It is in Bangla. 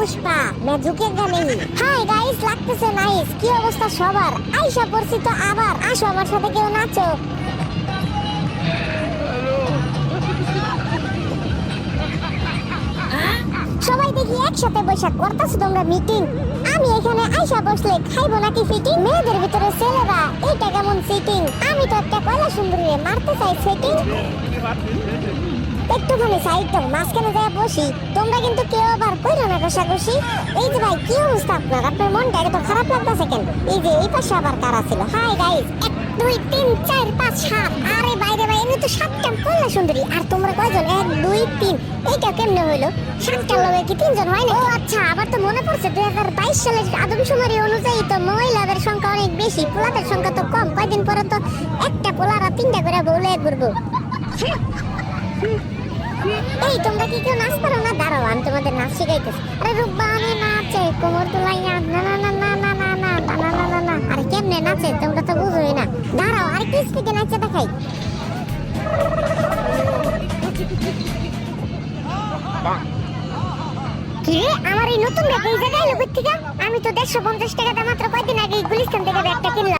पुष्पा मैं झुकेगा नहीं। হাই গাইস, লাগতেছে নাইস। কি অবস্থা সবার? আইসা পড়ছি তো আবার। আসো আমার সাথে কেউ নাচো। সবাই দেখি একসাথে বসে করতেছো তোমরা মিটিং। আমি এখানে আইসা বসলে খাইবো নাকি ফিটিং? মেয়েদের ভিতরে ছেলেরা এইটা কেমন সিটিং? আমি তো একটা কয়লা সুন্দরী মারতে চাই সেটিং। একটুখানি সাইড দাও, মাঝখানে যায় বসি। তোমরা কিন্তু কেউ আবার কইরো না কষাকষি। এই যে ভাই কি অবস্থা আপনার? আপনার মনটা এত খারাপ লাগতেছে কেন? এই যে এই পাশে আবার কারা ছিল? Hi guys, 1 2 3 4 5 7। আরে বাইরে ভাই, এমনি তো 7টা কয়লা সুন্দরী। আর তোমরা কয়জন? 1 2 3। এইটা কেমনে হইলো? 7টার লগে কি 3 জন হয় না? ও আচ্ছা, আবার তো মনে পড়ছে 2022 সালের আদমশুমারি অনুযায়ী তো মহিলাদের সংখ্যা অনেক বেশি, পোলাদের সংখ্যা তো কম। কয়দিন পরে তো একটা পোলারা 3টা করে বউলে ঘুরবো। এই তোমরা কি কেউ নাচ পারো না? দাঁড়াও, আমি তোমাদের নাচ শিখাইতেছি। আরে রূপবানে নাচে কোমর দুলাইয়া, না না না না না না না না না না না না। আরে কেমনে নাচে তোমরা তো বুঝোই না। দাঁড়াও, আরে কি স্পিডে নাচে দেখাই। কি রে, আমার এই নতুন ব্যাগ এই জায়গায় এলো কোথা থেকে? আমি তো 150 টাকা দিয়ে মাত্র কয়দিন আগে গুলিস্তান থেকে ব্যাগটা কিনলাম।